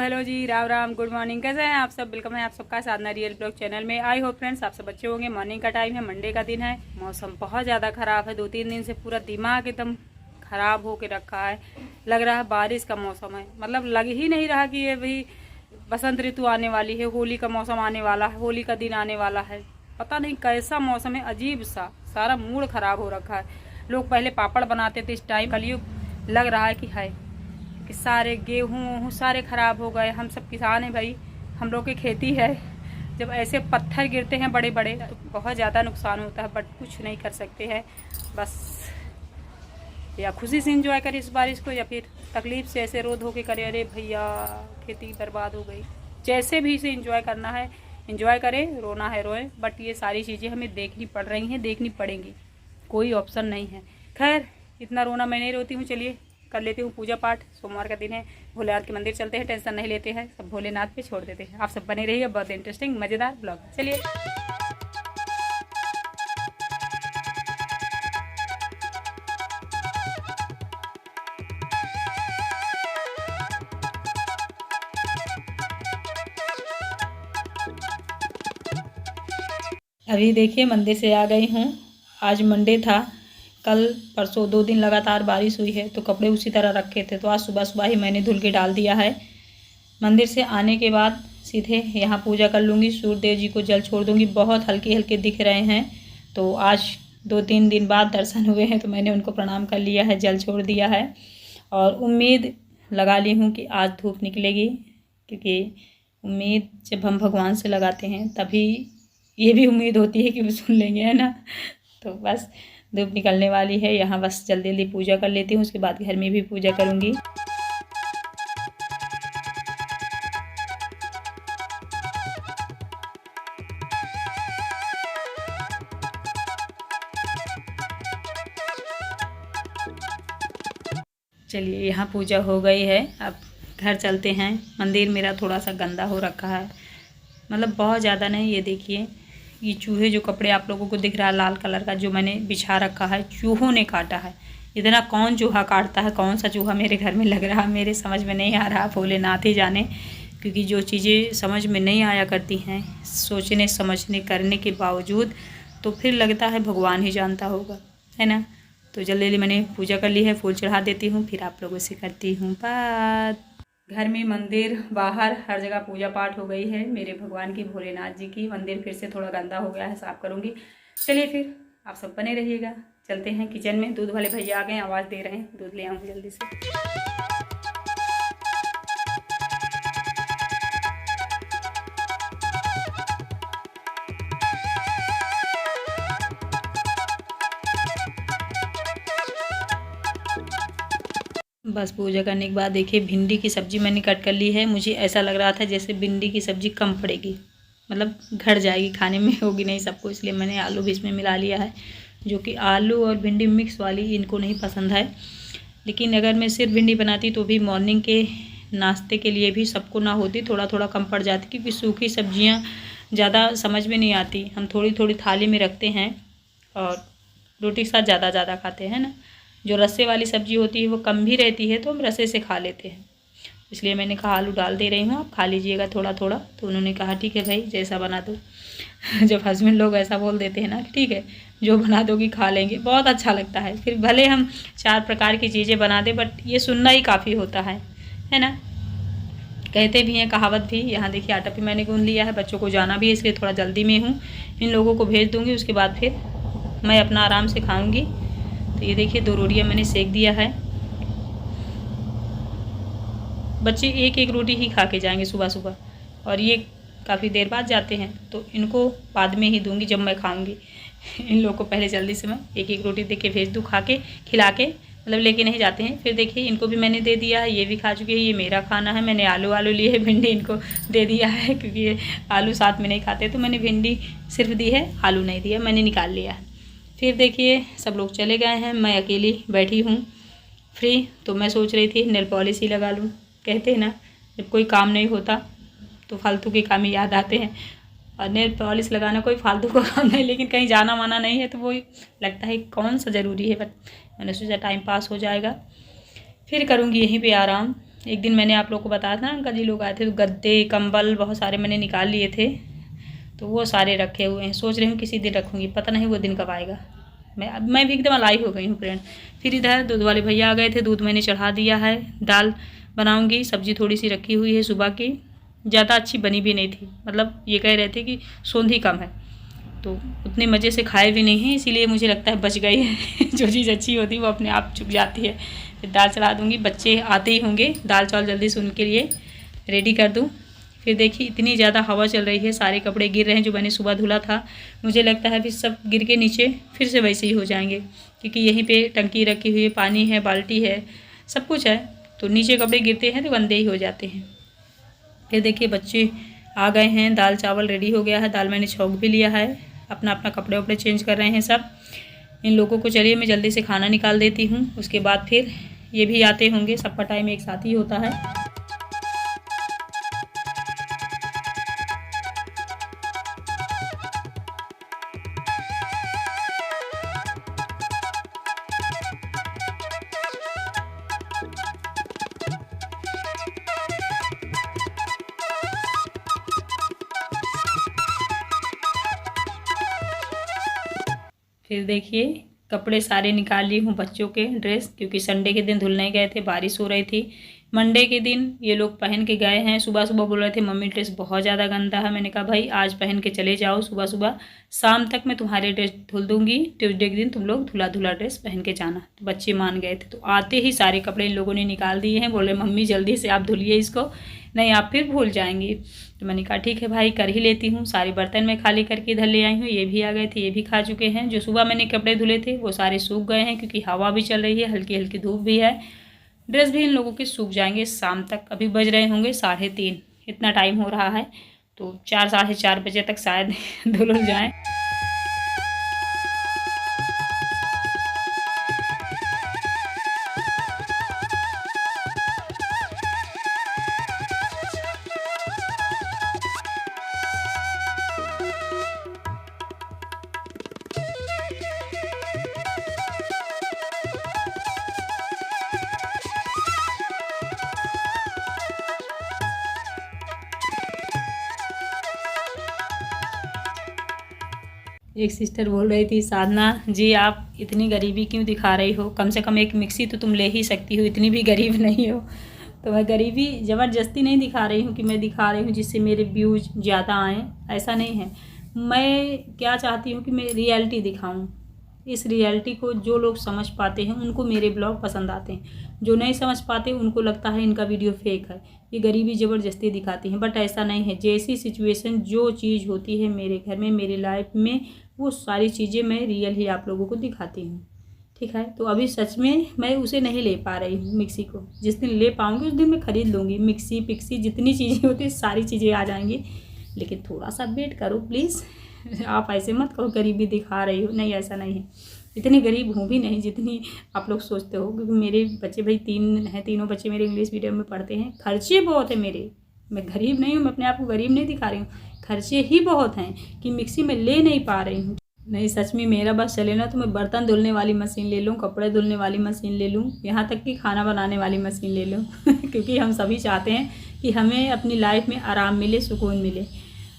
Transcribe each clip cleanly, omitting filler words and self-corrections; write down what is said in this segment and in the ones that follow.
Hello जी, Ram Ram, good morning. कैसे हैं आप सब? वेलकम है आप सबका साधना रियल ब्लॉग चैनल में। आई होप फ्रेंड्स आप सब अच्छे होंगे। मॉर्निंग का टाइम है, मंडे का दिन है। मौसम बहुत ज़्यादा ख़राब है। 2-3 दिन से पूरा दिमाग एकदम ख़राब होके रखा है। लग रहा है बारिश का मौसम है। मतलब लग ही नहीं रहा कि ये भाई बसंत ऋतु आने वाली है, होली का मौसम आने वाला है, होली का दिन आने वाला है। पता नहीं कैसा मौसम है, अजीब सा। सारा मूड ख़राब हो रखा है। लोग पहले पापड़ बनाते थे, इस टाइम कलयुग लग रहा है कि सारे गेहूँ सारे ख़राब हो गए। हम सब किसान हैं भाई, हम लोग की खेती है। जब ऐसे पत्थर गिरते हैं बड़े बड़े तो बहुत ज़्यादा नुकसान होता है, बट कुछ नहीं कर सकते हैं। बस या खुशी से एंजॉय करें इस बारिश को, या फिर तकलीफ़ से ऐसे रो धो के करें, अरे भैया खेती बर्बाद हो गई। जैसे भी इसे एंजॉय करना है एंजॉय करें, रोना है रोएं, बट ये सारी चीज़ें हमें देखनी पड़ रही हैं, देखनी पड़ेंगी, कोई ऑप्शन नहीं है। खैर इतना रोना मैं नहीं रोती हूँ। चलिए कर लेती हूँ पूजा पाठ। सोमवार का दिन है, भोलेनाथ के मंदिर चलते हैं, टेंशन नहीं लेते हैं, सब भोलेनाथ पे छोड़ देते हैं। आप सब बने रहिए, बहुत इंटरेस्टिंग मज़ेदार ब्लॉग। चलिए अभी देखिए मंदिर से आ गई हूँ। आज मंडे था, कल परसों 2 दिन लगातार बारिश हुई है तो कपड़े उसी तरह रखे थे, तो आज सुबह सुबह ही मैंने धुल के डाल दिया है। मंदिर से आने के बाद सीधे यहाँ पूजा कर लूँगी, सूर्यदेव जी को जल छोड़ दूँगी। बहुत हल्के हल्के दिख रहे हैं, तो आज 2-3 दिन बाद दर्शन हुए हैं तो मैंने उनको प्रणाम कर लिया है, जल छोड़ दिया है। और उम्मीद लगा ली हूँ कि आज धूप निकलेगी, क्योंकि उम्मीद जब हम भगवान से लगाते हैं तभी ये भी उम्मीद होती है कि वो सुन लेंगे, है ना। तो बस धूप निकलने वाली है। यहाँ बस जल्दी जल्दी पूजा कर लेती हूँ, उसके बाद घर में भी पूजा करूँगी। चलिए यहाँ पूजा हो गई है, अब घर चलते हैं। मंदिर मेरा थोड़ा सा गंदा हो रखा है, मतलब बहुत ज़्यादा नहीं। ये देखिए, ये चूहे जो कपड़े आप लोगों को दिख रहा है लाल कलर का, जो मैंने बिछा रखा है, चूहों ने काटा है। इतना कौन चूहा काटता है, कौन सा चूहा मेरे घर में लग रहा है, मेरे समझ में नहीं आ रहा। भोलेनाथ ही जाने, क्योंकि जो चीज़ें समझ में नहीं आया करती हैं सोचने समझने करने के बावजूद, तो फिर लगता है भगवान ही जानता होगा, है ना। तो जल्दी जल्दी मैंने पूजा कर ली है, फूल चढ़ा देती हूँ, फिर आप लोगों से करती हूँ बात। घर में, मंदिर, बाहर, हर जगह पूजा पाठ हो गई है मेरे भगवान की, भोलेनाथ जी की। मंदिर फिर से थोड़ा गंदा हो गया है, साफ़ करूँगी। चलिए फिर आप सब बने रहिएगा। चलते हैं किचन में। दूध वाले भैया आ गए, आवाज़ दे रहे हैं, दूध ले आऊँगी जल्दी से। बस पूजा करने के बाद देखिए भिंडी की सब्ज़ी मैंने कट कर ली है। मुझे ऐसा लग रहा था जैसे भिंडी की सब्ज़ी कम पड़ेगी, मतलब घट जाएगी, खाने में होगी नहीं सबको, इसलिए मैंने आलू भी इसमें मिला लिया है। जो कि आलू और भिंडी मिक्स वाली इनको नहीं पसंद है। लेकिन अगर मैं सिर्फ भिंडी बनाती तो भी मॉर्निंग के नाश्ते के लिए भी सबको ना होती, थोड़ा थोड़ा कम पड़ जाती, क्योंकि सूखी सब्जियाँ ज़्यादा समझ में नहीं आती। हम थोड़ी थोड़ी थाली में रखते हैं और रोटी के साथ ज़्यादा ज़्यादा खाते हैं ना। जो रस्से वाली सब्ज़ी होती है वो कम भी रहती है तो हम रस्से से खा लेते हैं, इसलिए मैंने कहा आलू डाल दे रही हूँ, आप खा लीजिएगा थोड़ा थोड़ा। तो उन्होंने कहा ठीक है भाई, जैसा बना दो। जब हस्बैंड लोग ऐसा बोल देते हैं ना, ठीक है जो बना दोगी खा लेंगे, बहुत अच्छा लगता है। फिर भले हम 4 प्रकार की चीज़ें बना दें, बट ये सुनना ही काफ़ी होता है ना। कहते भी हैं, कहावत भी। यहाँ देखिए आटा भी मैंने गूँध लिया है, बच्चों को जाना भी है इसलिए थोड़ा जल्दी में हूँ। इन लोगों को भेज दूँगी, उसके बाद फिर मैं अपना आराम से खाऊँगी। तो ये देखिए 2 रोटियाँ मैंने सेक दिया है। बच्चे एक एक रोटी ही खा के जाएंगे सुबह सुबह, और ये काफ़ी देर बाद जाते हैं, तो इनको बाद में ही दूंगी जब मैं खाऊंगी। इन लोगों को पहले जल्दी से मैं एक एक रोटी दे के भेज दूँ, खा के खिला के, मतलब लेके नहीं जाते हैं। फिर देखिए इनको भी मैंने दे दिया है, ये भी खा चुके हैं। ये मेरा खाना है, मैंने आलू लिए है, भिंडी इनको दे दिया है, क्योंकि ये आलू साथ में नहीं खाते, तो मैंने भिंडी सिर्फ दी है, आलू नहीं दिया, मैंने निकाल लिया है। फिर देखिए सब लोग चले गए हैं, मैं अकेली बैठी हूँ फ्री। तो मैं सोच रही थी नेल पॉलिश ही लगा लूँ। कहते हैं ना, जब कोई काम नहीं होता तो फालतू के काम ही याद आते हैं, और नेल पॉलिश लगाना कोई फालतू का काम नहीं, लेकिन कहीं जाना माना नहीं है तो वो लगता है कौन सा ज़रूरी है। बट मैंने सोचा टाइम पास हो जाएगा, फिर करूँगी यहीं पे आराम। एक दिन मैंने आप लोग को बताया था ना, अंकल जी लोग आए थे तो गद्दे कंबल बहुत सारे मैंने निकाल लिए थे, तो वो सारे रखे हुए हैं। सोच रही हूँ किसी दिन रखूँगी, पता नहीं वो दिन कब आएगा। मैं भी एकदम अलाई हो गई हूँ फ्रेंड। फिर इधर दूध वाले भैया आ गए थे, दूध मैंने चढ़ा दिया है। दाल बनाऊँगी, सब्ज़ी थोड़ी सी रखी हुई है सुबह की, ज़्यादा अच्छी बनी भी नहीं थी, मतलब ये कह रहे थे कि सौंधी कम है, तो उतने मज़े से खाए भी नहीं हैं, इसीलिए मुझे लगता है बच गई है। जो चीज़ अच्छी होती है वो अपने आप चुप जाती है। फिर दाल चढ़ा दूँगी, बच्चे आते ही होंगे, दाल चावल जल्दी से उनके लिए रेडी कर दूँ। फिर देखिए इतनी ज़्यादा हवा चल रही है, सारे कपड़े गिर रहे हैं जो मैंने सुबह धुला था। मुझे लगता है फिर सब गिर के नीचे फिर से वैसे ही हो जाएंगे, क्योंकि यहीं पे टंकी रखी हुई है, पानी है, बाल्टी है, सब कुछ है, तो नीचे कपड़े गिरते हैं तो गंदे ही हो जाते हैं। फिर देखिए बच्चे आ गए हैं, दाल चावल रेडी हो गया है, दाल मैंने छौंक भी लिया है, अपना अपना कपड़े वपड़े चेंज कर रहे हैं सब। इन लोगों को चलिए मैं जल्दी से खाना निकाल देती हूँ, उसके बाद फिर ये भी आते होंगे, सबका टाइम एक साथ ही होता है। फिर देखिए कपड़े सारे निकाल ली हूँ, बच्चों के ड्रेस, क्योंकि संडे के दिन धुलने गए थे, बारिश हो रही थी। मंडे के दिन ये लोग पहन के गए हैं, सुबह सुबह बोल रहे थे मम्मी ड्रेस बहुत ज़्यादा गंदा है। मैंने कहा भाई आज पहन के चले जाओ, सुबह सुबह शाम तक मैं तुम्हारे ड्रेस धुल दूँगी, ट्यूसडे के दिन तुम लोग धुला धुला ड्रेस पहन के जाना। तो बच्चे मान गए थे, तो आते ही सारे कपड़े इन लोगों ने निकाल दिए हैं। बोल रहे मम्मी जल्दी से आप धुलिए इसको, नहीं आप फिर भूल जाएंगी। तो मैंने कहा ठीक है भाई कर ही लेती हूँ। सारे बर्तन मैं खाली करके इधर ले आई हूँ, ये भी आ गए थे, ये भी खा चुके हैं। जो सुबह मैंने कपड़े धुले थे वो सारे सूख गए हैं, क्योंकि हवा भी चल रही है, हल्की हल्की धूप भी है। ड्रेस भी इन लोगों के सूख जाएंगे शाम तक। अभी बज रहे होंगे 3:30, इतना टाइम हो रहा है, तो 4 साढ़े 4 बजे तक शायद धुल जाएँ। एक सिस्टर बोल रही थी साधना जी आप इतनी गरीबी क्यों दिखा रही हो, कम से कम एक मिक्सी तो तुम ले ही सकती हो, इतनी भी गरीब नहीं हो। तो मैं गरीबी ज़बरदस्ती नहीं दिखा रही हूँ कि मैं दिखा रही हूँ जिससे मेरे व्यूज़ ज़्यादा आएँ, ऐसा नहीं है। मैं क्या चाहती हूँ कि मैं रियलिटी दिखाऊँ। इस रियलिटी को जो लोग समझ पाते हैं उनको मेरे ब्लॉग पसंद आते हैं, जो नहीं समझ पाते उनको लगता है इनका वीडियो फेक है, ये गरीबी ज़बरदस्ती दिखाती हैं। बट ऐसा नहीं है, जैसी सिचुएशन जो चीज़ होती है मेरे घर में, मेरी लाइफ में, वो सारी चीज़ें मैं रियल ही आप लोगों को दिखाती हूँ। ठीक है, तो अभी सच में मैं उसे नहीं ले पा रही हूँ मिक्सी को। जिस दिन ले पाऊँगी उस दिन मैं ख़रीद लूँगी। मिक्सी पिक्सी जितनी चीज़ें होती हैं सारी चीज़ें आ जाएंगी, लेकिन थोड़ा सा वेट करो प्लीज़। आप ऐसे मत कहो गरीबी दिखा रही हो, नहीं ऐसा नहीं है, इतनी गरीब हूँ भी नहीं जितनी आप लोग सोचते हो। क्योंकि मेरे बच्चे भाई 3 हैं, तीनों बच्चे मेरे इंग्लिश मीडियम में पढ़ते हैं, खर्चे बहुत है मेरे। मैं गरीब नहीं हूँ, मैं अपने आप को गरीब नहीं दिखा रही हूँ, खर्चे ही बहुत हैं कि मिक्सी में ले नहीं पा रही हूँ। नहीं सच में मेरा बस चले ना तो मैं बर्तन धुलने वाली मशीन ले लूँ, कपड़े धुलने वाली मशीन ले लूँ, यहाँ तक कि खाना बनाने वाली मशीन ले लूँ। क्योंकि हम सभी चाहते हैं कि हमें अपनी लाइफ में आराम मिले, सुकून मिले।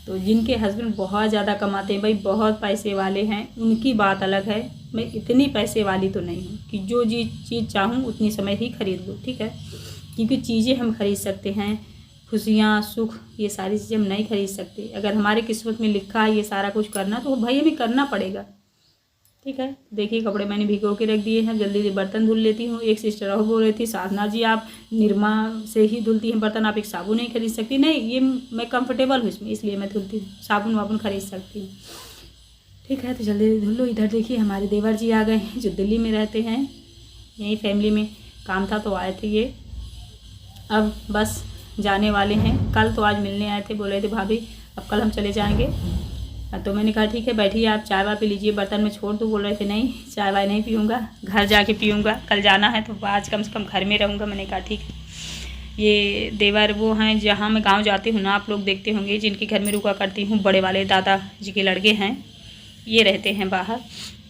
तो जिनके हस्बैंड बहुत ज़्यादा कमाते हैं भाई, बहुत पैसे वाले हैं, उनकी बात अलग है। मैं इतनी पैसे वाली तो नहीं हूँ कि जो चीज़ चाहूँ उतनी समय ही खरीद लूँ। ठीक है, क्योंकि चीज़ें हम खरीद सकते हैं, खुशियाँ सुख ये सारी चीज़ें हम नहीं खरीद सकते। अगर हमारे किस्मत में लिखा है ये सारा कुछ करना तो भाई हमें करना पड़ेगा। ठीक है, देखिए कपड़े मैंने भिगो के रख दिए हैं, जल्दी से बर्तन धुल लेती हूँ। एक सिस्टर और बोल रही थी साधना जी आप निरमा से ही धुलती हैं बर्तन, आप एक साबुन नहीं खरीद सकती। नहीं, ये मैं कंफर्टेबल हूँ इसमें, इसलिए मैं धुलती हूँ, साबुन वाबुन खरीद सकती हूँ। ठीक है, तो जल्दी धुल लो। इधर देखिए हमारे देवर जी आ गए हैं जो दिल्ली में रहते हैं, यही फैमिली में काम था तो आए थे ये, अब बस जाने वाले हैं। कल तो आज मिलने आए थे, बोल रहे थे भाभी अब कल हम चले जाएंगे। तो मैंने कहा ठीक है बैठिए आप चाय वाय पी लीजिए, बर्तन में छोड़ दो। बोल रहे थे नहीं चाय वाय नहीं पीऊँगा, घर जाके पीऊँगा, कल जाना है तो आज कम से कम घर में रहूँगा। मैंने कहा ठीक है। ये देवर वो हैं जहाँ मैं गांव जाती हूँ ना, आप लोग देखते होंगे, जिनके घर में रुका करती हूँ, बड़े वाले दादा जी के लड़के हैं, ये रहते हैं बाहर।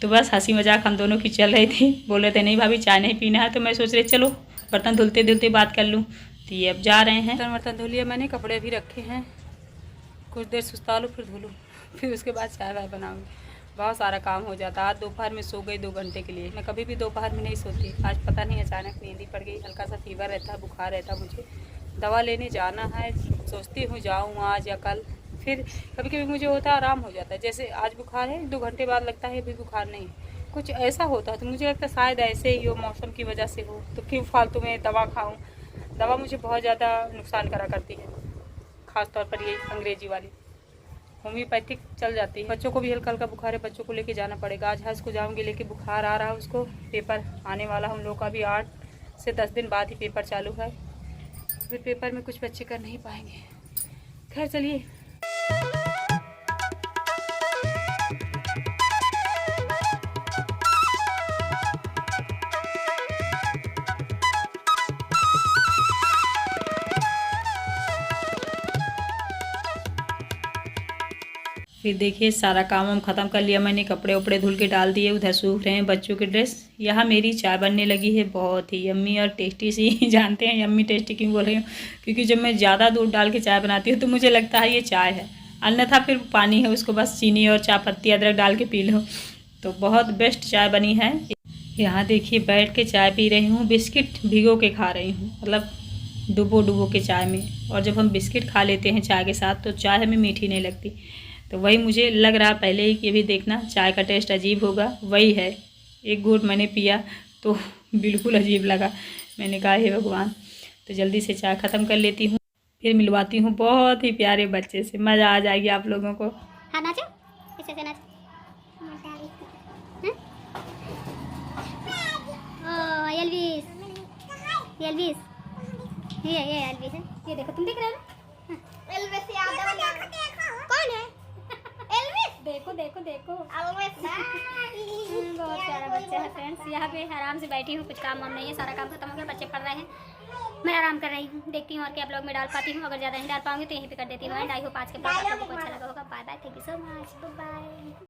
तो बस हंसी मजाक हम दोनों की चल रही थी। बोल रहे थे नहीं भाभी चाय नहीं पीना है, तो मैं सोच रही चलो बर्तन धुलते धुलते बात कर लूँ। तो ये अब जा रहे हैं। बर्तन धो लिया मैंने, कपड़े भी रखे हैं, कुछ देर सुस्ता लूँ फिर धो लूँ, फिर उसके बाद चाय वाय बनाऊँगी। बहुत सारा काम हो जाता है। आज दोपहर में सो गई 2 घंटे के लिए। मैं कभी भी दोपहर में नहीं सोती, आज पता नहीं अचानक नींद ही पड़ गई। हल्का सा फीवर रहता है, बुखार रहता है, मुझे दवा लेने जाना है। सोचती हूँ जाऊँ आज या कल। फिर कभी कभी मुझे होता है आराम हो जाता है, जैसे आज बुखार है 2 घंटे बाद लगता है अभी बुखार नहीं, कुछ ऐसा होता है। तो मुझे लगता है शायद ऐसे ही हो, मौसम की वजह से हो, तो क्यों फालतू में दवा खाऊँ। दवा मुझे बहुत ज़्यादा नुकसान करा करती है, ख़ासतौर पर ये अंग्रेजी वाली। होम्योपैथिक चल जाती है। बच्चों को भी हल्का हल्का बुखार है, बच्चों को लेके जाना पड़ेगा। आज हर्ष को जाऊंगी लेके, बुखार आ रहा है उसको। पेपर आने वाला हम लोग का भी 8 से 10 दिन बाद ही पेपर चालू है, फिर पेपर में कुछ बच्चे कर नहीं पाएंगे। खैर चलिए। फिर देखिए सारा काम हम ख़त्म कर लिया मैंने, कपड़े उपड़े धुल के डाल दिए, उधर सूख रहे हैं बच्चों के ड्रेस। यहाँ मेरी चाय बनने लगी है, बहुत ही यम्मी और टेस्टी सी। जानते हैं यम्मी टेस्टी क्यों बोल रही हूँ, क्योंकि जब मैं ज़्यादा दूध डाल के चाय बनाती हूँ तो मुझे लगता है ये चाय है, अन्यथा फिर पानी है, उसको बस चीनी और चाय पत्ती अदरक डाल के पी लो। तो बहुत बेस्ट चाय बनी है। यहाँ देखिए बैठ के चाय पी रही हूँ, बिस्किट भिगो के खा रही हूँ, मतलब डुबो के चाय में। और जब हम बिस्किट खा लेते हैं चाय के साथ तो चाय हमें मीठी नहीं लगती। तो वही मुझे लग रहा पहले ही कि अभी देखना चाय का टेस्ट अजीब होगा, वही है। एक घूंट मैंने पिया तो बिल्कुल अजीब लगा। मैंने कहा हे भगवान, तो जल्दी से चाय ख़त्म कर लेती हूँ, फिर मिलवाती हूँ बहुत ही प्यारे बच्चे से। मज़ा आ जाएगी आप लोगों को। हाँ नाचो, इसे से नाचो। ओह एल्विस, एल्विस, ये एल्विस है, ये देखो तुम देख रहे हो ना, एल्विस यादव कौन है? एल्विस देखो देखो देखो, एल्विस बहुत प्यारा बच्चा है फ्रेंड्स। यहाँ पे आराम से बैठी हूँ, कुछ काम वाम नहीं है, सारा काम खत्म हो गया, बच्चे पढ़ रहे हैं, मैं आराम कर रही हूँ। देखती हूँ और क्या ब्लॉग में डाल पाती हूँ, अगर ज़्यादा नहीं डाल पाऊंगी तो यहीं पे कर देती हूँ। एंड आई होप आज के ब्लॉग आप लोगों को अच्छा लगा होगा। Bye bye, thank you so much, bye bye.